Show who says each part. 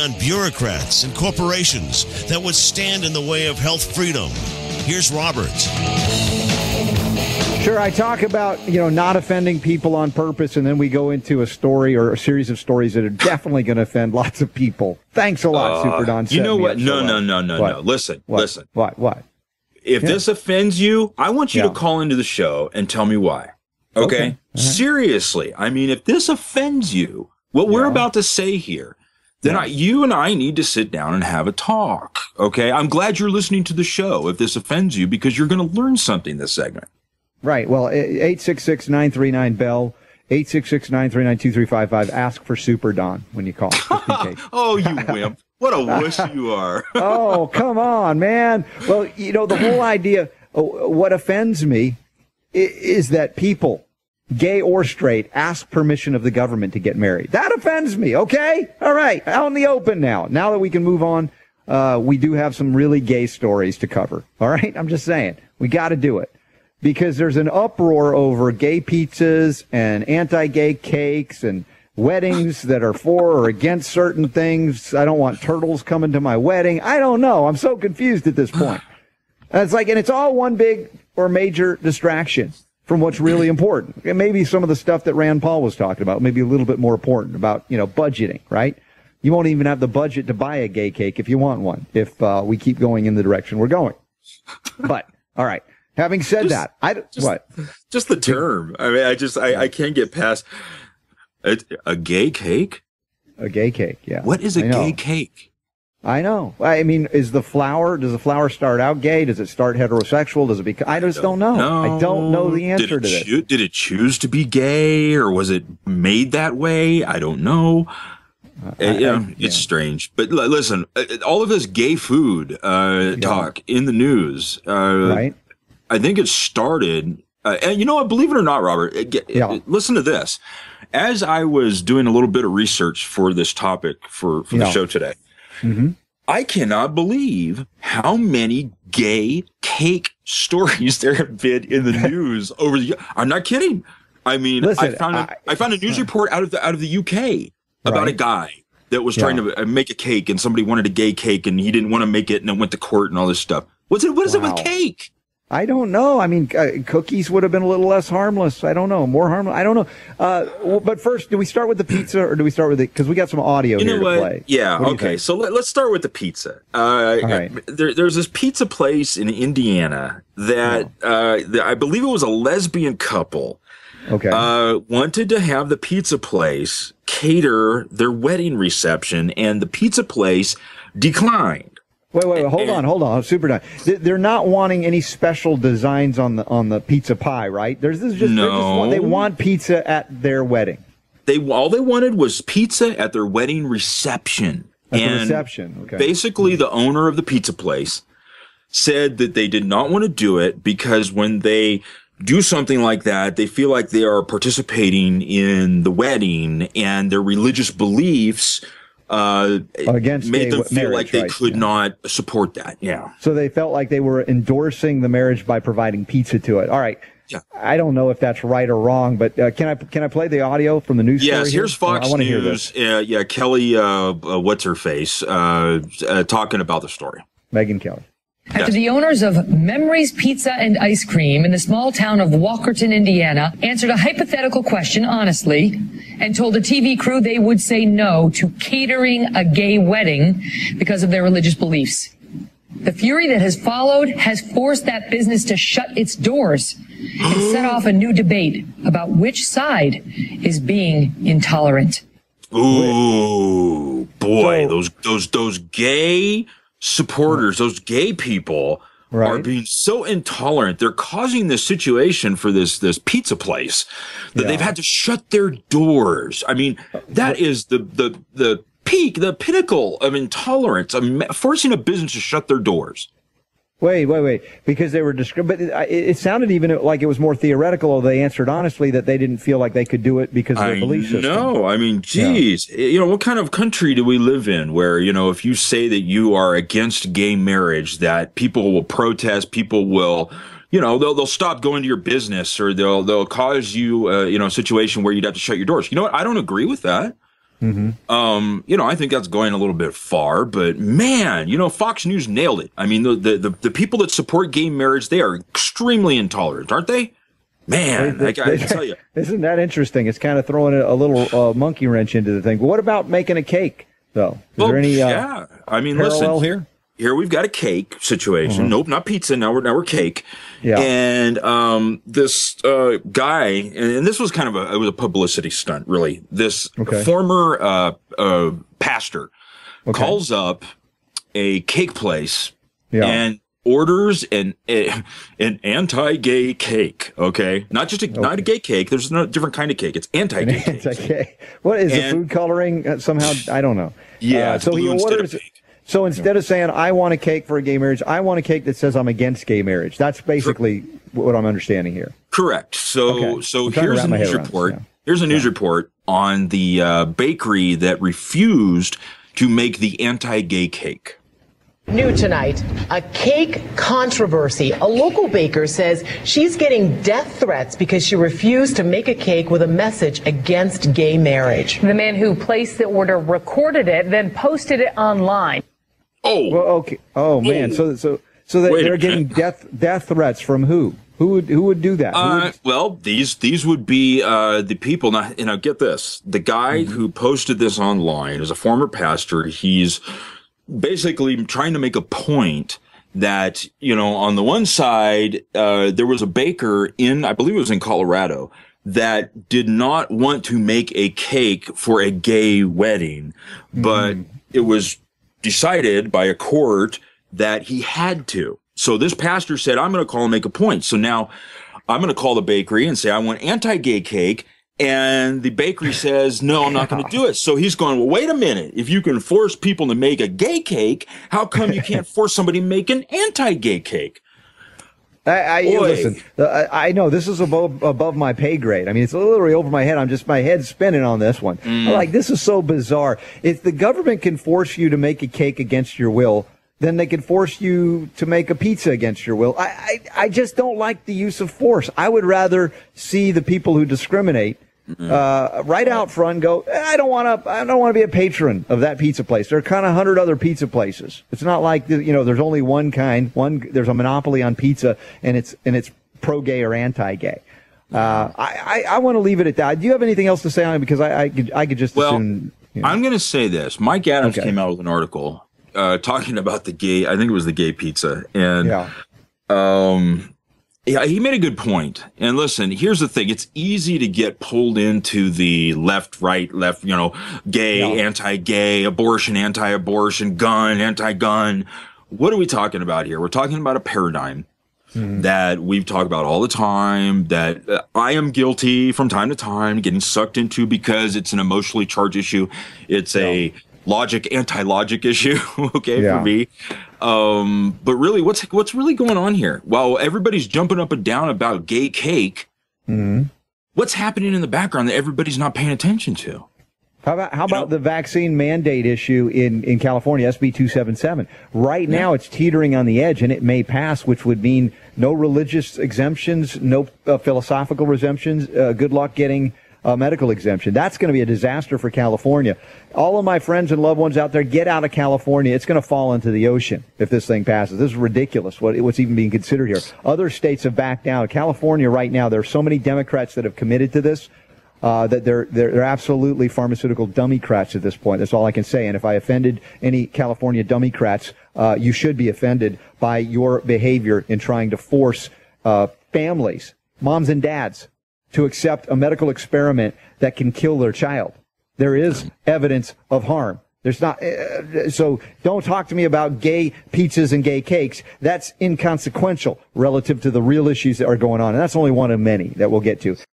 Speaker 1: on bureaucrats and corporations that would stand in the way of health freedom. Here's Robert.
Speaker 2: Sure, I talk about, not offending people on purpose, and then we go into a story or a series of stories that are definitely going to offend lots of people. Thanks a lot, Super Don.
Speaker 3: You know what? No. Listen.
Speaker 2: What?
Speaker 3: If this offends you, I want you to call into the show and tell me why. Okay? Seriously. I mean, if this offends you, what we're about to say here, then you and I need to sit down and have a talk. Okay? I'm glad you're listening to the show if this offends you, because you're going to learn something this segment.
Speaker 2: Right. Well, 866-939-BELL, 866-939-2355. Ask for Super Don when you call.
Speaker 3: Oh, you wimp. What a wuss you are.
Speaker 2: Oh, come on, man. Well, the whole idea, what offends me is that people, gay or straight, ask permission of the government to get married. That offends me, okay? All right, out in the open now. Now that we can move on, we do have some really gay stories to cover, all right? I'm just saying, we got to do it. Because there's an uproar over gay pizzas and anti-gay cakes and weddings that are for or against certain things. I don't want turtles coming to my wedding. I don't know. I'm so confused at this point. And it's all one big or major distraction from what's really important. And maybe some of the stuff that Rand Paul was talking about, maybe a little bit more important about, budgeting, right? You won't even have the budget to buy a gay cake if you want one, if we keep going in the direction we're going. But, all right. Having said that,
Speaker 3: just the term. I mean, I can't get past a gay cake.
Speaker 2: A gay cake, yeah.
Speaker 3: What is a gay cake?
Speaker 2: I know. I mean, does the flower start out gay? Does it start heterosexual? Does it become? I just don't know. I don't know the answer to this.
Speaker 3: Did it choose to be gay, or was it made that way? I don't know. It's strange. But listen, all of this gay food talk in the news,
Speaker 2: right?
Speaker 3: I think it started, and believe it or not, Robert, listen to this. As I was doing a little bit of research for this topic for the show today, I cannot believe how many gay cake stories there have been in the news over the years. I'm not kidding. I mean, listen, I found a news report out of the UK about a guy that was trying to make a cake, and somebody wanted a gay cake, and he didn't want to make it, and it went to court and all this stuff. What is it with cake?
Speaker 2: I don't know. I mean, cookies would have been a little less harmless. I don't know. More harmless. I don't know. But first, do we start with the pizza, or do we start with it? Because we got some audio here to play.
Speaker 3: Yeah. Okay. So let's start with the pizza. Right. There's this pizza place in Indiana that I believe it was a lesbian couple.
Speaker 2: Okay.
Speaker 3: Wanted to have the pizza place cater their wedding reception, and the pizza place declined.
Speaker 2: Wait, hold on, Super Don. They're not wanting any special designs on the pizza pie, right? They want pizza at their wedding.
Speaker 3: All they wanted was pizza at their wedding reception.
Speaker 2: Okay.
Speaker 3: Basically, the owner of the pizza place said that they did not want to do it because when they do something like that, they feel like they are participating in the wedding, and their religious beliefs
Speaker 2: against
Speaker 3: made them feel
Speaker 2: marriage,
Speaker 3: like they could not support that. Yeah.
Speaker 2: So they felt like they were endorsing the marriage by providing pizza to it. All right. Yeah. I don't know if that's right or wrong, but can I play the audio from the news?
Speaker 3: Yes. Here's Fox News. Kelly, what's her face, talking about the story.
Speaker 2: Megyn Kelly.
Speaker 4: After the owners of Memories Pizza and Ice Cream in the small town of Walkerton, Indiana, answered a hypothetical question honestly and told a TV crew they would say no to catering a gay wedding because of their religious beliefs. The fury that has followed has forced that business to shut its doors and set off a new debate about which side is being intolerant.
Speaker 3: Ooh, boy, those gay supporters, those gay people are being so intolerant. They're causing this situation for this pizza place that they've had to shut their doors. I mean, that is the peak, the pinnacle of intolerance, forcing a business to shut their doors.
Speaker 2: Wait, because they were but it sounded even like it was more theoretical, although they answered honestly that they didn't feel like they could do it because of their belief system.
Speaker 3: No, I mean, geez, what kind of country do we live in where, if you say that you are against gay marriage, that people will protest, people will, they'll stop going to your business, or they'll cause you, a situation where you'd have to shut your doors. You know what? I don't agree with that. I think that's going a little bit far, but man, Fox News nailed it. I mean, the people that support gay marriage, they are extremely intolerant, aren't they? Man, I can tell you.
Speaker 2: Isn't that interesting? It's kind of throwing a little monkey wrench into the thing. But what about making a cake, though? Is there any
Speaker 3: I mean,
Speaker 2: parallel
Speaker 3: listen,
Speaker 2: here?
Speaker 3: Here we've got a cake situation. Nope, not pizza. Now we're cake.
Speaker 2: Yeah.
Speaker 3: And this guy, and this was kind of it was a publicity stunt, really. This former pastor calls up a cake place and orders an anti-gay cake. Okay, not a gay cake. There's no different kind of cake. It's anti-gay cake.
Speaker 2: Anti-gay. What is the food coloring somehow? I don't know.
Speaker 3: Yeah.
Speaker 2: So he orders. So instead of saying, I want a cake for a gay marriage, I want a cake that says I'm against gay marriage. That's basically what I'm understanding here.
Speaker 3: Correct. So here's a news report. Here's a news report on the bakery that refused to make the anti-gay cake.
Speaker 5: New tonight, a cake controversy. A local baker says she's getting death threats because she refused to make a cake with a message against gay marriage.
Speaker 4: The man who placed the order recorded it, then posted it online.
Speaker 3: Oh,
Speaker 2: well, okay. Oh man, so they're getting death threats from who? Who would do that?
Speaker 3: Well, these would be the people. Now, get this: the guy who posted this online is a former pastor. He's basically trying to make a point that on the one side there was a baker I believe it was in Colorado, that did not want to make a cake for a gay wedding, but it was decided by a court that he had to. So this pastor said, I'm going to call and make a point. So now I'm going to call the bakery and say, I want anti-gay cake. And the bakery says, no, I'm not going to do it. So he's going, well, wait a minute. If you can force people to make a gay cake, how come you can't force somebody to make an anti-gay cake?
Speaker 2: Listen, I know this is above my pay grade. I mean, it's literally over my head. My head's spinning on this one. This is so bizarre. If the government can force you to make a cake against your will, then they can force you to make a pizza against your will. I just don't like the use of force. I would rather see the people who discriminate right out front and go, I don't want to be a patron of that pizza place. There are kind of 100 other pizza places. It's not like, there's only one kind. There's a monopoly on pizza, and it's pro-gay or anti-gay. I want to leave it at that. Do you have anything else to say on it? Because I could just assume.
Speaker 3: I'm going to say this. Mike Adams came out with an article talking about the gay, I think it was the gay pizza. And he made a good point. And listen, here's the thing. It's easy to get pulled into the left, gay, anti-gay, abortion, anti-abortion, gun, anti-gun. What are we talking about here? We're talking about a paradigm that we've talked about all the time, that I am guilty from time to time, getting sucked into because it's an emotionally charged issue. It's a anti-logic issue, for me. But really, what's really going on here? While everybody's jumping up and down about gay cake, what's happening in the background that everybody's not paying attention to?
Speaker 2: How about the vaccine mandate issue in California, SB 277? Right now, it's teetering on the edge, and it may pass, which would mean no religious exemptions, no philosophical exemptions. Good luck getting a medical exemption. That's going to be a disaster for California. All of my friends and loved ones out there, get out of California. It's going to fall into the ocean if this thing passes. This is ridiculous, what's even being considered here. Other states have backed down. California right now, there are so many Democrats that have committed to this that they're absolutely pharmaceutical dummycrats at this point. That's all I can say. And if I offended any California dummycrats, you should be offended by your behavior in trying to force families, moms and dads, to accept a medical experiment that can kill their child. There is evidence of harm. There's not, so don't talk to me about gay pizzas and gay cakes. That's inconsequential relative to the real issues that are going on. And that's only one of many that we'll get to.